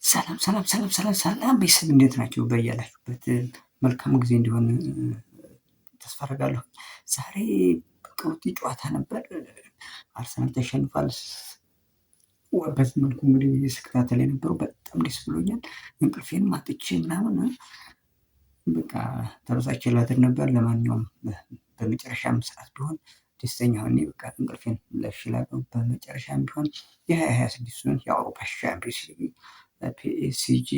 ሰላም ሰላም ሰላም ሰላም ሰላም ቤተሰብ እንዴት ናቸው? በያላችሁበት መልካም ጊዜ እንዲሆን ተስፋ አደርጋለሁ። ዛሬ በቀውጢ ጨዋታ ነበር። አርሰናል ተሸንፏል። በዚህ መልኩ እንግዲህ ስከታተል የነበረው በጣም ደስ ብሎኛል። እንቅልፌን አጥቼ ምናምን በቃ ተበሳጭቼ ላድር ነበር። ለማንኛውም በመጨረሻም ሰዓት ቢሆን ደስተኛ ሆኜ በቃ እንቅልፌን ለሽላለሁ። በመጨረሻም ቢሆን የ2026ን የአውሮፓ ሻምፒዮንስ ሊግ ፒኤስጂ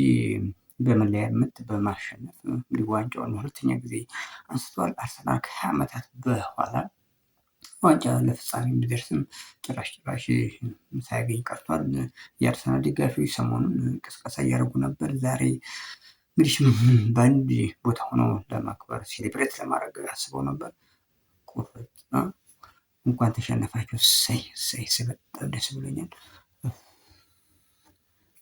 በመለያ ምት በማሸነፍ እንግዲህ ዋንጫውን ለሁለተኛ ጊዜ አንስቷል። አርሰናል ከ20 ዓመታት በኋላ ዋንጫ ለፍጻሜ እንዲደርስም ጭራሽ ሳያገኝ ቀርቷል። የአርሰናል ደጋፊዎች ሰሞኑን ቅስቀሳ እያደረጉ ነበር። ዛሬ እንግዲህ በአንድ ቦታ ሆነው ለማክበር ሴሌብሬት ለማድረግ አስበው ነበር። ቁርጥ እንኳን ተሸነፋቸው እሰይ በጣም ደስ ብሎኛል።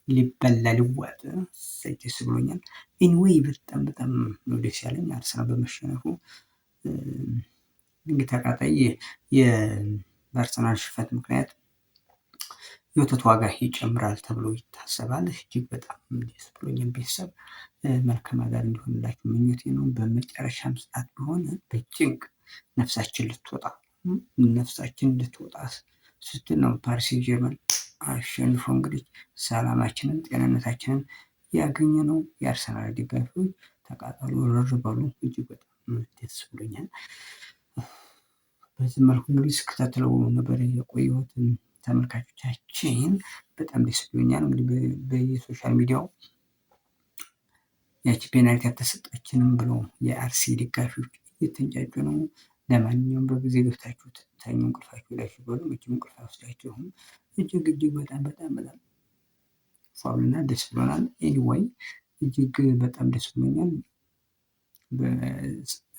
ሊበላ ሊዋጥ እሰይ ደስ ብሎኛል። ኤኒዌይ በጣም ነው ደስ ያለኝ አርሰናል በመሸነፉ። እንግዲህ ተቃጣይ በአርሰናል ሽንፈት ምክንያት የወተት ዋጋ ይጨምራል ተብሎ ይታሰባል። እጅግ በጣም ደስ ብሎኛል። ቤተሰብ መልካም አዳር እንዲሆንላችሁ ምኞቴ ነው። በመጨረሻም ሰዓት ቢሆን በጭንቅ ነፍሳችን ልትወጣ ስትል ነው ፓሪስ ሴን ጀርመን አሸንፎ እንግዲህ ሰላማችንን ጤንነታችንን ያገኘ ነው። የአርሰናል ደጋፊዎች ተቃጠሉ፣ እርር በሉ። እጅግ በጣም ደስ ብሎኛል። በዚህ መልኩ እንግዲህ ስከታተለው ነበር የቆየሁት። ተመልካቾቻችን በጣም ደስ ብሎኛል። እንግዲህ በየሶሻል ሚዲያው ያቺ ፔናልቲ አልተሰጠችንም ብለው የአርሲ ደጋፊዎች እየተንጫጩ ነው። ለማንኛውም በጊዜ ገብታችሁ ተኙ፣ እንቅልፋችሁ ላይ ሲበሉ መቼም እንቅልፍ አይወስዳችሁም። እጅግ በጣም ፋውልና ደስ ብሎናል። ኤኒዌይ እጅግ በጣም ደስ ብሎኛል።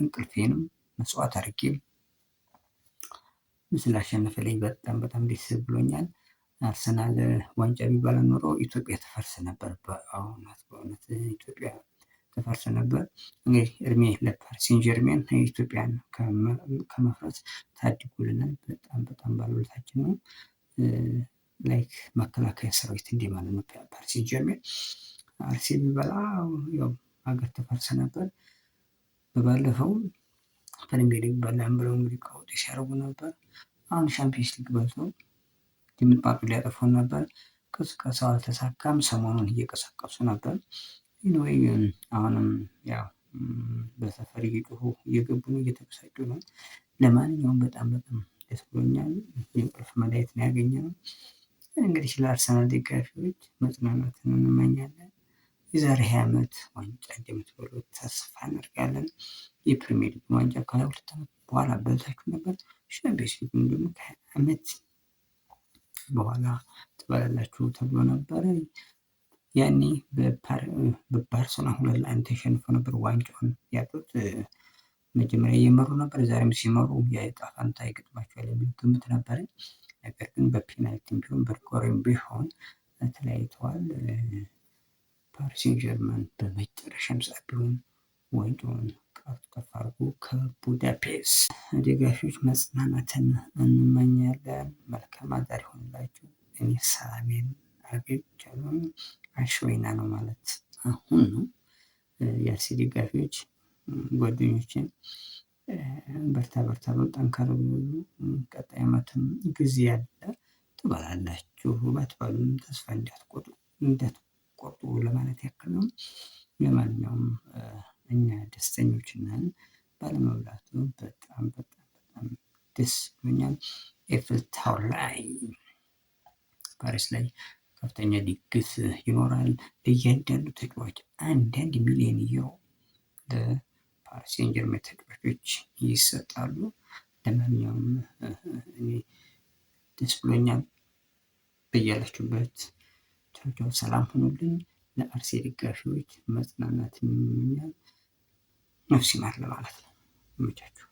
እንቅልፌንም መስዋዕት አድርጌ ስላሸነፈልኝ በጣም ደስ ብሎኛል። አርሰናል ዋንጫ ቢበላ ኖሮ ኢትዮጵያ ትፈርስ ነበር። በእውነት ኢትዮጵያ ትፈርስ ነበር። እንግዲህ እድሜ ለፓሪስ ሴን ጀርሜን ኢትዮጵያን ከመፍረስ ታድጎልናል። በጣም ባለውለታችን ነው። ላይክ መከላከያ ሰራዊት እንዲህ ማለት ነው። ፓሪስ ሴን ጀርሜን አርሲ ቢበላ ያው ሀገር ትፈርስ ነበር። በባለፈው ፕሪሚየር ሊግ በላን ብለው እንግዲህ ቀውጢ ሲያደርጉ ነበር። አሁን ሻምፒዮንስ ሊግ በልተው ድምጣጡ ሊያጠፉን ነበር። ቅስቀሳው አልተሳካም። ሰሞኑን እየቀሰቀሱ ነበር። ኤኒዌይ አሁንም ያው በሰፈር እየጮሁ እየገቡ ነው፣ እየተበሳጩ ነው። ለማንኛውም በጣም ደስ ብሎኛል። የእንቅልፍ መድኃኒት ነው ያገኘነው። እንግዲህ ለአርሰናል ደጋፊዎች መጽናናትን እንመኛለን። የዛሬ 20 ዓመት ዋንጫ እንደምትበሉ ተስፋ እናደርጋለን። የፕሪሚየር ሊግ ዋንጫ ከ22 ዓመት በኋላ በልታችሁ ነበር። ሻምፒዮንስ ሊግን ደግሞ ከ20 ዓመት በኋላ ትበላላችሁ ተብሎ ነበረ። ያኔ በባርሴሎና 2-1 ተሸንፎ ነበር ዋንጫውን ያጡት። መጀመሪያ እየመሩ ነበር፣ ዛሬም ሲመሩ የዕጣ ፈንታ ይገጥማቸዋል የሚል ግምት ነበረኝ። ነገር ግን በፔናልቲም ቢሆን በሪጎሪም ቢሆን ተለያይተዋል። ፓሪስ ሴን ጀርመን በመጨረሻም ሰዓት ቢሆን ዋንጫውን ከፍ አድርጎ ከቡዳፔስት ደጋፊዎች መጽናናትን እንመኛለን። መልካም አዳር ይሆንላችሁ። እኔ ሰላሜን አግኝቻለሁ። አሸወይና ነው ማለት አሁን ነው። የአርሲ ደጋፊዎች ጓደኞችን በርታ በሉ፣ ጠንካራ በሉ። ቀጣይ ዓመትም ጊዜ ያለ ትበላላችሁ። ባትበሉም ተስፋ እንዳትቆርጡ ለማለት ያክል ነው። ለማንኛውም እኛ ደስተኞች ነን ባለመብላቱ። በጣም ደስ ብሎኛል። ኤፍል ታወር ላይ ፓሪስ ላይ ከፍተኛ ድግስ ይኖራል። ለእያንዳንዱ ተጫዋች 1 ሚሊዮን ዩሮ ለፓሪስ ሴን ጀርሜን ተጫዋቾች ይሰጣሉ። ለማንኛውም እኔ ደስ ብሎኛል። በያላችሁበት ቻው፣ ሰላም ሁኑልኝ። ለአርሴ ደጋፊዎች መጽናናት ይመኛል። ነፍስ ይማር ለማለት ነው። ይመቻችሁ።